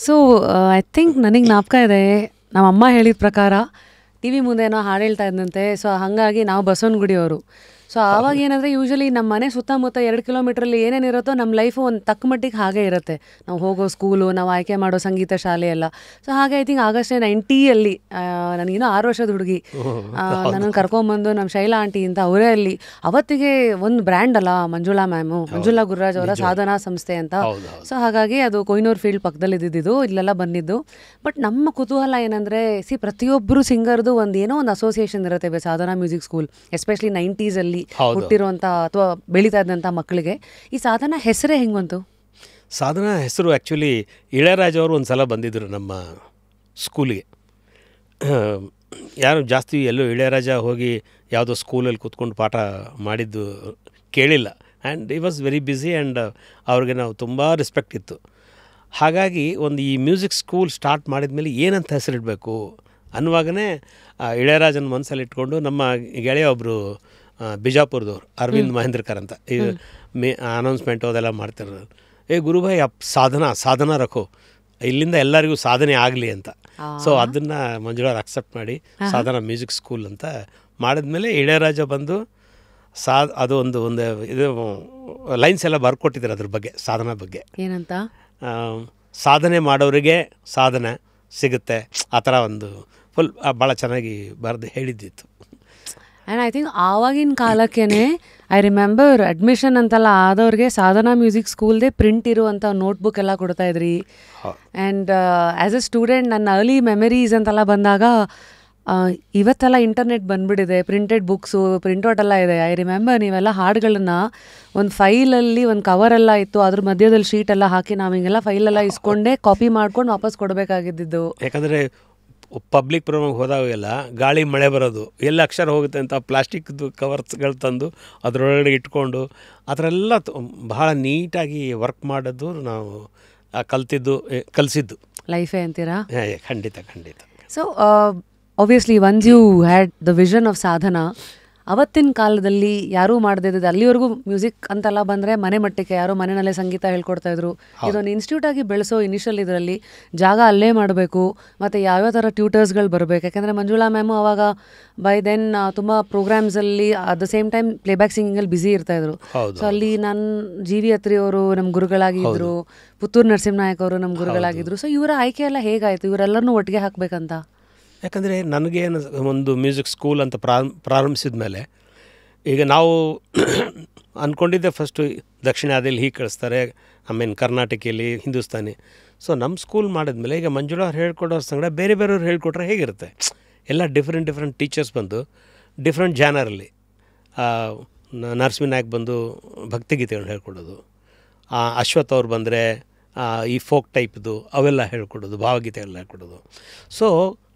So I think ನನಗೆ ಜ್ಞಾಪಕ ಇದೆ, ನಮ್ಮ ಅಮ್ಮ ಹೇಳಿದ ಪ್ರಕಾರ ಟಿ ವಿ ಮುಂದೆ ಏನೋ ಹಾಡು ಹೇಳ್ತಾ ಇದ್ದಂತೆ. ಸೊ ಹಾಗಾಗಿ ನಾವು ಬಸವನಗುಡಿಯವರು. ಸೊ ಆವಾಗ ಏನಂದರೆ ಯೂಶ್ವಲಿ ನಮ್ಮ ಮನೆ ಸುತ್ತಮುತ್ತ 2 ಕಿಲೋಮೀಟ್ರಲ್ಲಿ ಏನೇನಿರುತ್ತೋ ನಮ್ಮ ಲೈಫು ಒಂದು ತಕ್ಕ ಮಟ್ಟಿಗೆ ಹಾಗೇ ಇರುತ್ತೆ. ನಾವು ಹೋಗೋ ಸ್ಕೂಲು, ನಾವು ಆಯ್ಕೆ ಮಾಡೋ ಸಂಗೀತ ಶಾಲೆ ಎಲ್ಲ. ಸೊ ಹಾಗೆ ಐ ಥಿಂಕ್ ಆಗಸ್ಟ್ 90ಯಲ್ಲಿ ನನಗಿನ್ನೂ 6 ವರ್ಷದ ಹುಡುಗಿ, ನನ್ನನ್ನು ಕರ್ಕೊಂಬಂದು ನಮ್ಮ ಶೈಲಾ ಆಂಟಿ ಅಂತ ಅವರೇ ಅಲ್ಲಿ ಅವತ್ತಿಗೆ ಒಂದು ಬ್ರ್ಯಾಂಡ್ ಅಲ್ಲ ಮಂಜುಳಾ ಮ್ಯಾಮು, ಮಂಜುಳಾ ಗುರುರಾಜ್ ಅವರ ಸಾಧನಾ ಸಂಸ್ಥೆ ಅಂತ. ಸೊ ಹಾಗಾಗಿ ಅದು ಕೊಯ್ನೂರು ಫೀಲ್ಡ್ ಪಕ್ಕದಲ್ಲಿ ಇದ್ದಿದ್ದು, ಇಲ್ಲೆಲ್ಲ ಬಂದಿದ್ದು. ಬಟ್ ನಮ್ಮ ಕುತೂಹಲ ಏನಂದರೆ ಪ್ರತಿಯೊಬ್ಬರು ಸಿಂಗರ್ದು ಏನೋ ಒಂದು ಅಸೋಸಿಯೇಷನ್ ಇರುತ್ತೆ ಸಾಧನಾ ಮ್ಯೂಸಿಕ್ ಸ್ಕೂಲ್, ಎಸ್ಪೆಷಲಿ 90sಲ್ಲಿ ಹುಟ್ಟಿರುವಂಥ ಅಥವಾ ಬೆಳೀತಾ ಇದ್ದಂಥ ಮಕ್ಕಳಿಗೆ. ಈ ಸಾಧನಾ ಹೆಸರೇ ಹೆಂಗಂತು? ಸಾಧನಾ ಹೆಸರು ಆ್ಯಕ್ಚುಲಿ ಇಳೆಯರಾಜ ಅವರು ಒಂದು ಸಲ ಬಂದಿದ್ದರು ನಮ್ಮ ಸ್ಕೂಲಿಗೆ. ಯಾರು ಜಾಸ್ತಿ ಎಲ್ಲೋ ಇಳೆಯರಾಜ ಹೋಗಿ ಯಾವುದೋ ಸ್ಕೂಲಲ್ಲಿ ಕೂತ್ಕೊಂಡು ಪಾಠ ಮಾಡಿದ್ದು ಕೇಳಿಲ್ಲ. ಆ್ಯಂಡ್ ಈ ವಾಸ್ ವೆರಿ ಬ್ಯುಸಿ ಆ್ಯಂಡ್ ಅವ್ರಿಗೆ ನಾವು ತುಂಬ ರೆಸ್ಪೆಕ್ಟ್ ಇತ್ತು. ಹಾಗಾಗಿ ಒಂದು ಈ ಮ್ಯೂಸಿಕ್ ಸ್ಕೂಲ್ ಸ್ಟಾರ್ಟ್ ಮಾಡಿದ ಮೇಲೆ ಏನಂತ ಹೆಸರಿಡಬೇಕು ಅನ್ನುವಾಗಲೇ ಇಳೆಯರಾಜನ ಮನಸ್ಸಲ್ಲಿ ಇಟ್ಕೊಂಡು ನಮ್ಮ ಗೆಳೆಯ ಒಬ್ಬರು ಬಿಜಾಪುರದವ್ರು ಅರವಿಂದ್ ಮಹೇಂದ್ರಕರ್ ಅಂತ, ಈಗ ಅನೌನ್ಸ್ಮೆಂಟು ಅದೆಲ್ಲ ಮಾಡ್ತಿರೋದು. ಗುರುಭಾಯ್ ಸಾಧನಾ ರಖೋ, ಇಲ್ಲಿಂದ ಎಲ್ಲರಿಗೂ ಸಾಧನೆ ಆಗಲಿ ಅಂತ. ಸೊ ಅದನ್ನು ಮಂಜುಳವ್ರು ಅಕ್ಸೆಪ್ಟ್ ಮಾಡಿ ಸಾಧನಾ ಮ್ಯೂಸಿಕ್ ಸ್ಕೂಲ್ ಅಂತ ಮಾಡಿದ್ಮೇಲೆ ಇಳೆಯರಾಜ ಬಂದು ಅದು ಒಂದು ಇದು ಲೈನ್ಸ್ ಎಲ್ಲ ಬರ್ಕೊಟ್ಟಿದ್ದಾರೆ ಅದ್ರ ಬಗ್ಗೆ, ಸಾಧನಾ ಬಗ್ಗೆ. ಏನಂತ? ಸಾಧನೆ ಮಾಡೋರಿಗೆ ಸಾಧನೆ ಸಿಗುತ್ತೆ, ಆ ಥರ ಒಂದು ಫುಲ್ ಭಾಳ ಚೆನ್ನಾಗಿ ಬರೆದು ಹೇಳಿದ್ದಿತ್ತು. ಆ್ಯಂಡ್ ಐ ಥಿಂಕ್ ಆವಾಗಿನ ಕಾಲಕ್ಕೇ ಐ ರಿಮೆಂಬರ್ ಅಡ್ಮಿಷನ್ ಅಂತೆಲ್ಲ ಆದವ್ರಿಗೆ ಸಾಧನಾ ಮ್ಯೂಸಿಕ್ ಸ್ಕೂಲ್ದೇ ಪ್ರಿಂಟ್ ಇರುವಂಥ ನೋಟ್ಬುಕ್ ಎಲ್ಲ ಕೊಡ್ತಾಯಿದ್ರಿ. ಆ್ಯಂಡ್ ಆ್ಯಸ್ ಎ ಸ್ಟೂಡೆಂಟ್ ನನ್ನ ಅರ್ಲಿ ಮೆಮರೀಸ್ ಅಂತೆಲ್ಲ ಬಂದಾಗ ಇವತ್ತೆಲ್ಲ ಇಂಟರ್ನೆಟ್ ಬಂದುಬಿಟ್ಟಿದೆ, ಪ್ರಿಂಟೆಡ್ ಬುಕ್ಸು ಪ್ರಿಂಟೌಟ್ ಎಲ್ಲ ಇದೆ. ಐ ರಿಮೆಂಬರ್ ನೀವೆಲ್ಲ ಹಾಡುಗಳನ್ನ ಒಂದು ಫೈಲಲ್ಲಿ ಒಂದು ಕವರೆಲ್ಲ ಇತ್ತು, ಅದ್ರ ಮಧ್ಯದಲ್ಲಿ ಶೀಟೆಲ್ಲ ಹಾಕಿ ನಾವು ಹಿಂಗೆಲ್ಲ ಫೈಲೆಲ್ಲ ಇಸ್ಕೊಂಡೇ ಕಾಪಿ ಮಾಡ್ಕೊಂಡು ವಾಪಸ್ ಕೊಡಬೇಕಾಗಿದ್ದು. ಯಾಕಂದರೆ ಪಬ್ಲಿಕ್ ಪ್ರೋಗ್ರಾಮ್ಗೆ ಹೋದಾಗೆಲ್ಲ ಗಾಳಿ ಮಳೆ ಬರೋದು, ಎಲ್ಲ ಅಕ್ಷರ ಹೋಗುತ್ತೆ ಅಂತ ಪ್ಲಾಸ್ಟಿಕ್ದು ಕವರ್ಸ್ಗಳು ತಂದು ಅದರೊಳಗಡೆ ಇಟ್ಕೊಂಡು ಆ ಥರ ಎಲ್ಲ ಬಹಳ ನೀಟಾಗಿ ವರ್ಕ್ ಮಾಡೋದು ನಾವು ಕಲಿಸಿದ್ದು ಲೈಫೇ ಅಂತೀರಾ? ಖಂಡಿತ ಖಂಡಿತ. So obviously once you had the vision of Sadhana, ಅವತ್ತಿನ ಕಾಲದಲ್ಲಿ ಯಾರೂ ಮಾಡದೇ ಇದ್ದಿದ್ದು, ಅಲ್ಲಿವರೆಗೂ ಮ್ಯೂಸಿಕ್ ಅಂತೆಲ್ಲ ಬಂದರೆ ಮನೆ ಮಟ್ಟಕ್ಕೆ ಯಾರೋ ಮನೆಯಲ್ಲೇ ಸಂಗೀತ ಹೇಳ್ಕೊಡ್ತಾಯಿದ್ರು. ಇದೊಂದು ಇನ್ಸ್ಟಿಟ್ಯೂಟಾಗಿ ಬೆಳೆಸೋ ಇನಿಷಿಯಲ್ ಇದರಲ್ಲಿ ಜಾಗ ಅಲ್ಲೇ ಮಾಡಬೇಕು, ಮತ್ತು ಯಾವ್ಯಾವ ಥರ ಟ್ಯೂಟರ್ಸ್ಗಳು ಬರಬೇಕು. ಯಾಕೆಂದರೆ ಮಂಜುಳಾ ಮ್ಯಾಮು ಅವಾಗ ಬೈ ದೆನ್ ತುಂಬ ಪ್ರೋಗ್ರಾಮ್ಸಲ್ಲಿ at the same time playback ಸಿಂಗಿಂಗಲ್ಲಿ ಬ್ಯುಸಿ ಇರ್ತಾಯಿದ್ರು. ಸೊ ಅಲ್ಲಿ ನಾನು ಜಿ ವಿ ಅತ್ರಿ ಅವರು ನಮ್ಮ ಗುರುಗಳಾಗಿದ್ದರು, ಪುತ್ತೂರು ನರಸಿಂಹನಾಯಕ್ ಅವರು ನಮ್ಮ ಗುರುಗಳಾಗಿದ್ದರು. ಸೊ ಇವರ ಆಯ್ಕೆ ಎಲ್ಲ ಹೇಗಾಯಿತು, ಇವರೆಲ್ಲರನ್ನೂ ಒಟ್ಟಿಗೆ ಹಾಕಬೇಕಂತ? ಯಾಕಂದರೆ ನನಗೇನು ಒಂದು ಮ್ಯೂಸಿಕ್ ಸ್ಕೂಲ್ ಅಂತ ಪ್ರಾರಂಭಿಸಿದ ಮೇಲೆ ಈಗ ನಾವು ಅಂದ್ಕೊಂಡಿದ್ದೆ ಫಸ್ಟು ದಕ್ಷಿಣ ಆದಿಯಲ್ಲಿ ಹೀಗೆ ಕಳಿಸ್ತಾರೆ, ಆಮೇಲೆ ಕರ್ನಾಟಕದಲ್ಲಿ ಹಿಂದೂಸ್ತಾನಿ. ಸೊ ನಮ್ಮ ಸ್ಕೂಲ್ ಮಾಡಿದ್ಮೇಲೆ ಈಗ ಮಂಜುಳಾ ಅವ್ರು ಹೇಳ್ಕೊಡೋ ಸಂಗಡ ಬೇರೆ ಬೇರೆಯವ್ರು ಹೇಳ್ಕೊಟ್ರೆ ಹೇಗಿರುತ್ತೆ, ಎಲ್ಲ ಡಿಫ್ರೆಂಟ್ ಟೀಚರ್ಸ್ ಬಂದು ಡಿಫ್ರೆಂಟ್ ಜಾನರಲ್ಲಿ. ನರಸಿಂಹನಾಯಕ್ ಬಂದು ಭಕ್ತಿಗೀತೆಗಳನ್ನ ಹೇಳ್ಕೊಡೋದು, ಅಶ್ವಥ್ ಅವ್ರು ಬಂದರೆ ಈ ಫೋಕ್ ಟೈಪ್ದು ಅವೆಲ್ಲ ಹೇಳ್ಕೊಡೋದು, ಭಾವಗೀತೆಗಳನ್ನ ಹೇಳ್ಕೊಡೋದು. ಸೊ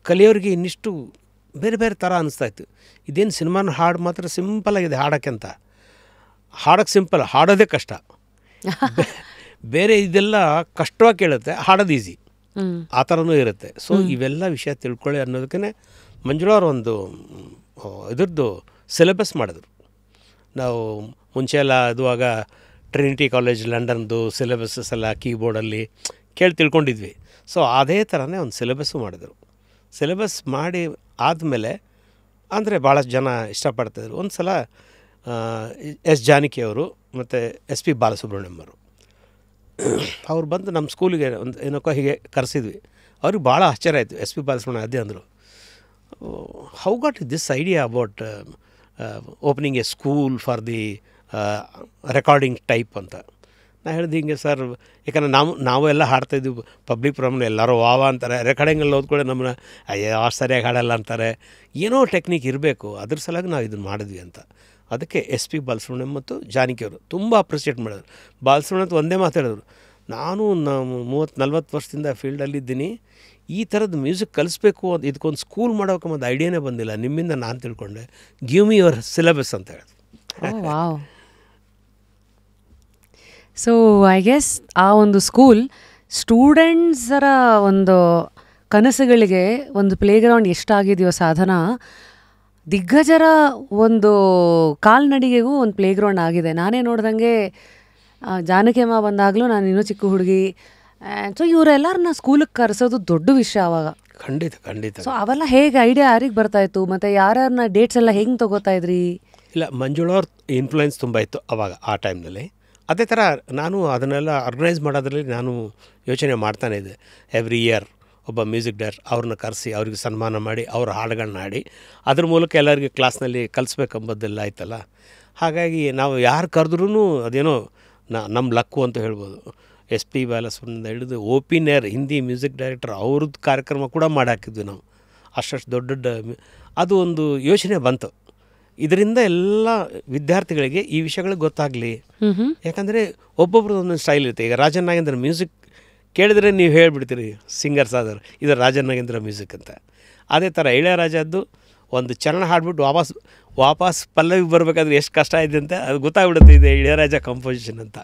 ಕಲಿಯೋರಿಗೆ ಇನ್ನಿಷ್ಟು ಬೇರೆ ಬೇರೆ ಥರ ಅನಿಸ್ತಾಯಿತ್ತು. ಇದೇನು ಸಿನಿಮಾನ ಹಾಡು ಮಾತ್ರ ಸಿಂಪಲಾಗಿದೆ ಹಾಡೋಕ್ಕೆ ಅಂತ, ಹಾಡೋಕ್ಕೆ ಸಿಂಪಲ್, ಹಾಡೋದೇ ಕಷ್ಟ. ಬೇರೆ ಇದೆಲ್ಲ ಕಷ್ಟವಾಗಿ ಕೇಳುತ್ತೆ, ಹಾಡೋದು ಈಸಿ, ಆ ಥರನೂ ಇರುತ್ತೆ. ಸೊ ಇವೆಲ್ಲ ವಿಷಯ ತಿಳ್ಕೊಳ್ಳಿ ಅನ್ನೋದಕ್ಕೆ ಮಂಜುಳಾ ಅವರು ಒಂದು ಇದ್ರದ್ದು ಸಿಲೆಬಸ್ ಮಾಡಿದ್ರು. ನಾವು ಮುಂಚೆ ಎಲ್ಲ ಅದುವಾಗ ಟ್ರಿನಿಟಿ ಕಾಲೇಜ್ ಲಂಡನ್ದು ಸಿಲೆಬಸ್ಸಸ್ ಎಲ್ಲ ಕೀಬೋರ್ಡಲ್ಲಿ ಕೇಳಿ ತಿಳ್ಕೊಂಡಿದ್ವಿ. ಸೊ ಅದೇ ಥರನೇ ಒಂದು ಸಿಲೆಬಸ್ಸು ಮಾಡಿದರು. ಸಿಲೆಬಸ್ ಮಾಡಿ ಆದಮೇಲೆ ಅಂದರೆ ಭಾಳಷ್ಟು ಜನ ಇಷ್ಟಪಡ್ತಾಯಿದ್ರು. ಒಂದು ಸಲ ಎಸ್ ಜಾನಕಿ ಅವರು ಮತ್ತು ಎಸ್ ಪಿ ಬಾಲಸುಬ್ರಹ್ಮಣ್ಯಂ ಅವ್ರು ಬಂದು ನಮ್ಮ ಸ್ಕೂಲಿಗೆ ಒಂದು ಏನಕ್ಕೋ ಹೀಗೆ ಕರೆಸಿದ್ವಿ. ಅವ್ರಿಗೆ ಭಾಳ ಆಶ್ಚರ್ಯ ಆಯಿತು. ಎಸ್ ಪಿ ಬಾಲಸುಬ್ರಹ್ಮಣ್ಯಂ ಅದೇ ಅಂದರು, how got this idea about opening A school for the recording type ಅಂತ. ನಾನು ಹೇಳಿದೆ ಹಿಂಗೆ ಸರ್, ಯಾಕಂದರೆ ನಾವು ಎಲ್ಲ ಹಾಡ್ತಾಯಿದ್ವಿ ಪಬ್ಲಿಕ್ ಪ್ರೋಗ್ರಾಮ್ನ, ಎಲ್ಲರೂ ವಾವ ಅಂತಾರೆ, ರೆಕಾರ್ಡಿಂಗಲ್ಲಿ ಓದ್ಕೊಳ್ಳಿ ನಮ್ಮನ್ನ ಅಯ್ಯೋ ಅಷ್ಟು ಸರಿಯಾಗಿ ಹಾಡಲ್ಲ ಅಂತಾರೆ. ಏನೋ ಟೆಕ್ನಿಕ್ ಇರಬೇಕು, ಅದ್ರ ಸಲುವಾಗಿ ನಾವು ಇದನ್ನು ಮಾಡಿದ್ವಿ ಅಂತ. ಅದಕ್ಕೆ ಎಸ್ ಪಿ ಬಾಲಸುಬ್ರಹ್ಮಣ್ಯಂ ಮತ್ತು ಜಾನಕಿಯವರು ತುಂಬ ಅಪ್ರಿಷಿಯೇಟ್ ಮಾಡಿದ್ರು. ಬಾಲಸುಬ್ರಹ್ಮಣ್ಯಂ ಒಂದೇ ಮಾತಾಡಿದ್ರು, ನಾನು 30-40 ವರ್ಷದಿಂದ ಫೀಲ್ಡಲ್ಲಿದ್ದೀನಿ, ಈ ಥರದ್ದು ಮ್ಯೂಸಿಕ್ ಕಲಿಸ್ಬೇಕು ಅಂತ ಇದಕ್ಕೊಂದು ಸ್ಕೂಲ್ ಮಾಡೋಕೆ ಒಂದು ಐಡಿಯಾನೇ ಬಂದಿಲ್ಲ, ನಿಮ್ಮಿಂದ ನಾನು ತಿಳ್ಕೊಂಡೆ, ಗಿವ್ ಮಿ ಯುವರ್ ಸಿಲೆಬಸ್ ಅಂತ ಹೇಳಿದ್ರು. ಸೊ ಐ ಗೆಸ್ ಆ ಒಂದು ಸ್ಕೂಲ್ ಸ್ಟೂಡೆಂಟ್ಸರ ಒಂದು ಕನಸುಗಳಿಗೆ ಒಂದು ಪ್ಲೇಗ್ರೌಂಡ್ ಎಷ್ಟಾಗಿದೆಯೋ ಸಾಧನಾ, ದಿಗ್ಗಜರ ಒಂದು ಕಾಲ್ನಡಿಗೆಗೂ ಒಂದು ಪ್ಲೇಗ್ರೌಂಡ್ ಆಗಿದೆ. ನಾನೇ ನೋಡ್ದಂಗೆ ಜಾನಕಿಯಮ್ಮ ಬಂದಾಗಲೂ ನಾನು ಇನ್ನೂ ಚಿಕ್ಕ ಹುಡುಗಿ, ಸೊ ಇವರೆಲ್ಲರನ್ನ ಸ್ಕೂಲಿಗೆ ಕರೆಸೋದು ದೊಡ್ಡ ವಿಷಯ ಅವಾಗ. ಖಂಡಿತ ಖಂಡಿತ. ಸೊ ಅವೆಲ್ಲ ಹೇಗೆ ಐಡಿಯಾ ಯಾರಿಗೆ ಬರ್ತಾಯಿತ್ತು, ಮತ್ತು ಯಾರ್ಯಾರನ್ನ ಡೇಟ್ಸ್ ಎಲ್ಲ ಹೆಂಗೆ ತೊಗೋತಾ ಇದ್ರಿ? ಇಲ್ಲ, ಮಂಜುಳವ್ರ ಇನ್ಫ್ಲೂಯೆನ್ಸ್ ತುಂಬ ಇತ್ತು ಅವಾಗ ಆ ಟೈಮ್ನಲ್ಲಿ. ಅದೇ ಥರ ನಾನು ಅದನ್ನೆಲ್ಲ ಆರ್ಗನೈಸ್ ಮಾಡೋದ್ರಲ್ಲಿ ನಾನು ಯೋಚನೆ ಮಾಡ್ತಾನೆ ಇದ್ದೆ. ಎವ್ರಿ ಇಯರ್ ಒಬ್ಬ ಮ್ಯೂಸಿಕ್ ಡೈರೆಕ್ಟರ್ ಅವ್ರನ್ನ ಕರೆಸಿ ಅವ್ರಿಗೆ ಸನ್ಮಾನ ಮಾಡಿ ಅವ್ರ ಹಾಡುಗಳನ್ನ ಹಾಡಿ ಅದ್ರ ಮೂಲಕ ಎಲ್ಲರಿಗೆ ಕ್ಲಾಸ್ನಲ್ಲಿ ಕಲಿಸ್ಬೇಕೆಂಬುದೆಲ್ಲ ಆಯ್ತಲ್ಲ. ಹಾಗಾಗಿ ನಾವು ಯಾರು ಕರೆದ್ರೂ ಅದೇನೋ ನಮ್ಮ ಲಕ್ಕು ಅಂತ ಹೇಳ್ಬೋದು. ಎಸ್ ಪಿ ಬಾಲಸುಬ್ರಹ್ಮಣ್ಯದಿಂದ ಹಿಡಿದು ಓಪಿನಿಯರ್ ಹಿಂದಿ ಮ್ಯೂಸಿಕ್ ಡೈರೆಕ್ಟರ್ ಅವ್ರದ್ದು ಕಾರ್ಯಕ್ರಮ ಕೂಡ ಮಾಡಾಕಿದ್ವಿ ನಾವು. ಅಷ್ಟು ದೊಡ್ಡ ದೊಡ್ಡ ಅದು ಒಂದು ಯೋಚನೆ ಬಂತು. ಇದರಿಂದ ಎಲ್ಲ ವಿದ್ಯಾರ್ಥಿಗಳಿಗೆ ಈ ವಿಷಯಗಳು ಗೊತ್ತಾಗಲಿ. ಯಾಕಂದರೆ ಒಬ್ಬೊಬ್ರದ್ದು ಒಂದೊಂದು ಸ್ಟೈಲ್ ಇರುತ್ತೆ. ಈಗ ರಾಜನ್ ನಾಗೇಂದ್ರ ಮ್ಯೂಸಿಕ್ ಕೇಳಿದರೆ ನೀವು ಹೇಳಿಬಿಡ್ತೀರಿ ಸಿಂಗರ್ಸ್ ಆದರು ಇದು ರಾಜನ್ ನಾಗೇಂದ್ರ ಮ್ಯೂಸಿಕ್ ಅಂತ. ಅದೇ ಥರ ಇಳೆಯರಾಜದ್ದು ಒಂದು ಚರಣ ಹಾಡ್ಬಿಟ್ಟು ವಾಪಸ್ ಪಲ್ಲವಿಗೆ ಬರಬೇಕಾದ್ರೆ ಎಷ್ಟು ಕಷ್ಟ ಇದೆ ಅಂತ ಅದು ಗೊತ್ತಾಗ್ಬಿಡುತ್ತೆ, ಇದೆ ಇಳೆಯರಾಜ ಕಂಪೋಸಿಷನ್ ಅಂತ.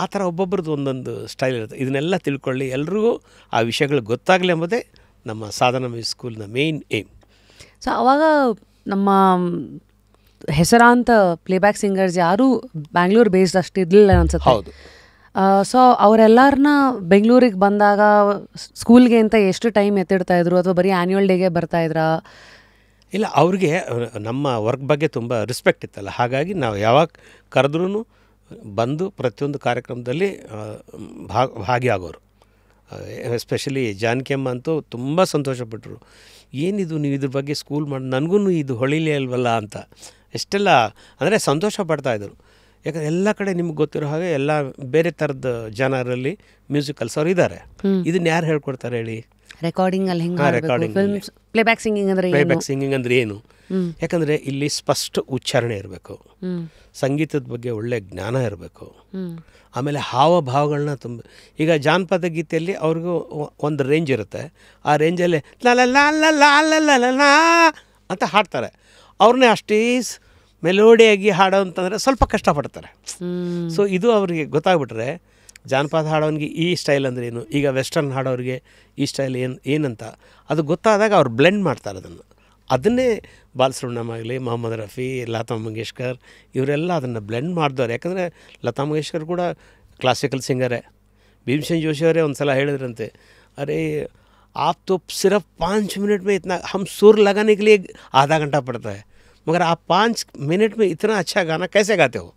ಆ ಥರ ಒಬ್ಬೊಬ್ರದ್ದು ಒಂದೊಂದು ಸ್ಟೈಲ್ ಇರುತ್ತೆ. ಇದನ್ನೆಲ್ಲ ತಿಳ್ಕೊಳ್ಳಿ, ಎಲ್ರಿಗೂ ಆ ವಿಷಯಗಳು ಗೊತ್ತಾಗಲಿ ಎಂಬುದೇ ನಮ್ಮ ಸಾಧನಾ ಮ್ಯೂಸಿಕ್ ಸ್ಕೂಲ್ನ ಮೇಯ್ನ್ ಏಮ್. ಸೊ ಆವಾಗ ನಮ್ಮ ಹೆಸರಾಂತ ಪ್ಲೇಬ್ಯಾಕ್ ಸಿಂಗರ್ಸ್ ಯಾರೂ ಬ್ಯಾಂಗ್ಳೂರು ಬೇಸ್ಡ್ ಅಷ್ಟು ಇರಲಿಲ್ಲ ಅನ್ಸುತ್ತೆ. ಹೌದು. ಸೊ ಅವರೆಲ್ಲರನ್ನ ಬೆಂಗಳೂರಿಗೆ ಬಂದಾಗ ಸ್ಕೂಲ್ಗೆ ಅಂತ ಎಷ್ಟು ಟೈಮ್ ಎತ್ತಿಡ್ತಾಯಿದ್ರು, ಅಥವಾ ಬರೀ ಆ್ಯನ್ಯುವಲ್ ಡೇಗೆ ಬರ್ತಾಯಿದ್ರಾ? ಇಲ್ಲ, ಅವ್ರಿಗೆ ನಮ್ಮ ವರ್ಕ್ ಬಗ್ಗೆ ತುಂಬ ರೆಸ್ಪೆಕ್ಟ್ ಇತ್ತಲ್ಲ, ಹಾಗಾಗಿ ನಾವು ಯಾವಾಗ ಕರೆದ್ರೂ ಬಂದು ಪ್ರತಿಯೊಂದು ಕಾರ್ಯಕ್ರಮದಲ್ಲಿ ಭಾಗಿಯಾಗೋರು. ಎಸ್ಪೆಷಲಿ ಜಾನಕಿಯಮ್ಮ ಅಂತೂ ತುಂಬ ಸಂತೋಷಪಟ್ಟರು. ಏನಿದು ನೀವು ಇದ್ರ ಬಗ್ಗೆ ಸ್ಕೂಲ್ ಮಾಡಿ ನನಗೂ ಇದು ಹೊಳಿಲೇ ಅಲ್ವಲ್ಲ ಅಂತ ಎಷ್ಟೆಲ್ಲ ಅಂದರೆ ಸಂತೋಷ ಪಡ್ತಾಯಿದ್ರು. ಯಾಕಂದರೆ ಎಲ್ಲ ಕಡೆ ನಿಮ್ಗೆ ಗೊತ್ತಿರೋ ಹಾಗೆ ಎಲ್ಲ ಬೇರೆ ಥರದ ಜನರಲ್ಲಿ ಮ್ಯೂಸಿಕ್ ಕಲ್ಸೋರು ಇದ್ದಾರೆ. ಇದನ್ನ ಯಾರು ಹೇಳ್ಕೊಡ್ತಾರೆ ಹೇಳಿ? ರೆಕಾರ್ಡಿಂಗಲ್ಲಿ ರೆಕಾರ್ಡಿಂಗ್ ಪ್ಲೇಬ್ಯಾಕ್ ಸಿಂಗಿಂಗ್ ಅಂದರೆ ಪ್ಲೇಬ್ಯಾಕ್ ಸಿಂಗಿಂಗ್ ಅಂದರೆ ಏನು? ಯಾಕಂದರೆ ಇಲ್ಲಿ ಸ್ಪಷ್ಟ ಉಚ್ಚಾರಣೆ ಇರಬೇಕು, ಸಂಗೀತದ ಬಗ್ಗೆ ಒಳ್ಳೆ ಜ್ಞಾನ ಇರಬೇಕು, ಆಮೇಲೆ ಹಾವಭಾವಗಳನ್ನ ತುಂಬ. ಈಗ ಜಾನಪದ ಗೀತೆಯಲ್ಲಿ ಅವ್ರಿಗೂ ಒಂದು ರೇಂಜ್ ಇರುತ್ತೆ. ಆ ರೇಂಜಲ್ಲಿ ಲ ಲ ಲ ಲ ಲ ಲ ಲ ಲ ಅಂತ ಹಾಡ್ತಾರೆ. ಅವ್ರನ್ನೇ ಅಷ್ಟೇ ಮೆಲೋಡಿಯಾಗಿ ಹಾಡೋ ಅಂತಂದರೆ ಸ್ವಲ್ಪ ಕಷ್ಟಪಡ್ತಾರೆ. ಸೊ ಇದು ಅವರಿಗೆ ಗೊತ್ತಾಗ್ಬಿಟ್ರೆ ಜಾನಪದ ಹಾಡೋನಿಗೆ ಈ ಸ್ಟೈಲ್ ಅಂದರೆ ಏನು, ಈಗ ವೆಸ್ಟರ್ನ್ ಹಾಡೋರಿಗೆ ಈ ಸ್ಟೈಲ್ ಏನಂತ ಅದು ಗೊತ್ತಾದಾಗ ಅವ್ರು ಬ್ಲೆಂಡ್ ಮಾಡ್ತಾರೆ ಅದನ್ನೇ ಬಾಲಸುಬ್ರಹ್ಮಣ್ಯಂ ಆಗಲಿ, ಮೊಹಮ್ಮದ್ ರಫಿ, ಲತಾ ಮಂಗೇಶ್ಕರ್ ಇವರೆಲ್ಲ ಅದನ್ನು ಬ್ಲೆಂಡ್ ಮಾಡಿದವ್ರು. ಯಾಕಂದರೆ ಲತಾ ಮಂಗೇಶ್ಕರ್ ಕೂಡ ಕ್ಲಾಸಿಕಲ್ ಸಿಂಗರೇ. ಭೀಮಸೇನ್ ಜೋಶಿ ಅವರೇ ಒಂದು ಸಲ ಹೇಳಿದ್ರಂತೆ, ಅರೆ आप तो सिर्फ 5 मिनट में इतना हम सुर लगाने के लिए आधा घंटा पड़ता है, मगर आप 5 मिनट में इतना अच्छा गाना कैसे गाते हो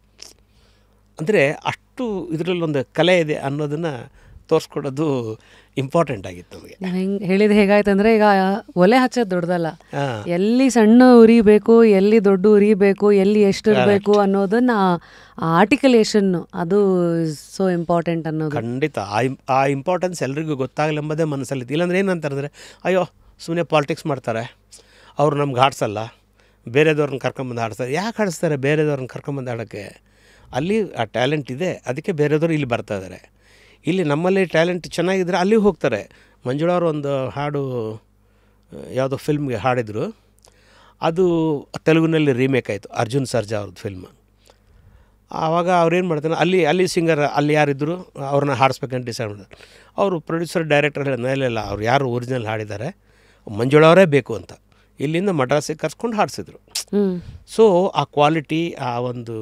ಅಂದರೆ ಅಷ್ಟು ಇದರಲ್ಲೊಂದು ಕಲೆ ಇದೆ ಅನ್ನೋದನ್ನು ತೋರಿಸ್ಕೊಡೋದು ಇಂಪಾರ್ಟೆಂಟ್ ಆಗಿತ್ತು ನಮಗೆ. ಹೆಂಗೆ ಹೇಳಿದ ಹೇಗಾಯ್ತು ಅಂದರೆ, ಈಗ ಒಲೆ ಹಚ್ಚೋದು ದೊಡ್ಡದಲ್ಲ, ಎಲ್ಲಿ ಸಣ್ಣ ಉರಿಬೇಕು, ಎಲ್ಲಿ ದೊಡ್ಡ ಉರಿಬೇಕು, ಎಲ್ಲಿ ಎಷ್ಟು ಇರಬೇಕು ಅನ್ನೋದನ್ನ ಆರ್ಟಿಕಲೇಷನ್ನು ಅದು ಸೋ ಇಂಪಾರ್ಟೆಂಟ್ ಅನ್ನೋದು. ಖಂಡಿತ ಆ ಇಂಪಾರ್ಟೆನ್ಸ್ ಎಲ್ರಿಗೂ ಗೊತ್ತಾಗಲೆಂಬುದೇ ಮನಸ್ಸಲ್ಲಿ. ಇಲ್ಲಾಂದ್ರೆ ಏನಂತಾರೆ, ಅಯ್ಯೋ ಸುಮ್ಮನೆ ಪಾಲಿಟಿಕ್ಸ್ ಮಾಡ್ತಾರೆ, ಅವರು ನಮ್ಗೆ ಹಾಡ್ಸಲ್ಲ, ಬೇರೆದವ್ರನ್ನ ಕರ್ಕೊಂಬಂದು ಹಾಡ್ತಾರೆ. ಯಾಕೆ ಹಾಡಿಸ್ತಾರೆ ಬೇರೆದವ್ರನ್ನ ಕರ್ಕೊಂಬಂದು ಹಾಡೋಕ್ಕೆ? ಅಲ್ಲಿ ಆ ಟ್ಯಾಲೆಂಟ್ ಇದೆ, ಅದಕ್ಕೆ ಬೇರೆದವರು ಇಲ್ಲಿ ಬರ್ತಾ ಇದ್ದಾರೆ. ಇಲ್ಲಿ ನಮ್ಮಲ್ಲಿ ಟ್ಯಾಲೆಂಟ್ ಚೆನ್ನಾಗಿದ್ದರೆ ಅಲ್ಲಿ ಹೋಗ್ತಾರೆ. ಮಂಜುಳವ್ರು ಒಂದು ಹಾಡು ಯಾವುದೋ ಫಿಲ್ಮ್ಗೆ ಹಾಡಿದರು, ಅದು ತೆಲುಗಿನಲ್ಲಿ ರೀಮೇಕ್ ಆಯಿತು, ಅರ್ಜುನ್ ಸರ್ಜಾ ಅವ್ರದ್ದು ಫಿಲ್ಮ್. ಆವಾಗ ಅವ್ರೇನು ಮಾಡ್ತಾರೆ, ಅಲ್ಲಿ ಸಿಂಗರ್ ಅಲ್ಲಿ ಯಾರಿದ್ದರು ಅವ್ರನ್ನ ಹಾಡಿಸ್ಬೇಕಂತ ಡಿಸೈಡ್ ಮಾಡಿದ್ರು. ಅವರು ಪ್ರೊಡ್ಯೂಸರ್ ಡೈರೆಕ್ಟರ್ ಹೇಳಿಲ್ಲ, ಅವ್ರು ಯಾರು ಒರಿಜಿನಲ್ ಹಾಡಿದ್ದಾರೆ ಮಂಜುಳವರೇ ಬೇಕು ಅಂತ ಇಲ್ಲಿಂದ ಮಡ್ರಾಸಿಗೆ ಕರ್ಸ್ಕೊಂಡು ಹಾಡಿಸಿದ್ರು. ಸೊ ಆ ಕ್ವಾಲಿಟಿ, ಆ ಒಂದು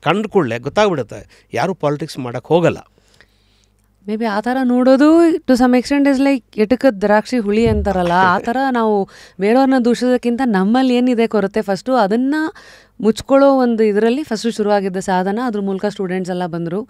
ಕಂಡುಕೊಳ್ಳೆ ಗೊತ್ತಾಗ್ಬಿಡುತ್ತೆ, ಯಾರೂ ಪಾಲಿಟಿಕ್ಸ್ ಮಾಡೋಕ್ಕೆ ಹೋಗಲ್ಲ. ಮೇ ಬಿ ಆ ಥರ ನೋಡೋದು to some extent is like ಎಟಕದ ದ್ರಾಕ್ಷಿ ಹುಳಿ ಅಂತಾರಲ್ಲ, ಆ ಥರ ನಾವು ಬೇರೆಯವ್ರನ್ನ ದೂಷಿಸೋದಕ್ಕಿಂತ ನಮ್ಮಲ್ಲಿ ಏನಿದೆ ಕೊರತೆ ಫಸ್ಟು ಅದನ್ನು ಮುಚ್ಕೊಳ್ಳೋ ಒಂದು ಇದರಲ್ಲಿ ಫಸ್ಟು ಶುರುವಾಗಿದ್ದ ಸಾಧನ. ಅದ್ರ ಮೂಲಕ ಸ್ಟೂಡೆಂಟ್ಸ್ ಎಲ್ಲ ಬಂದರು.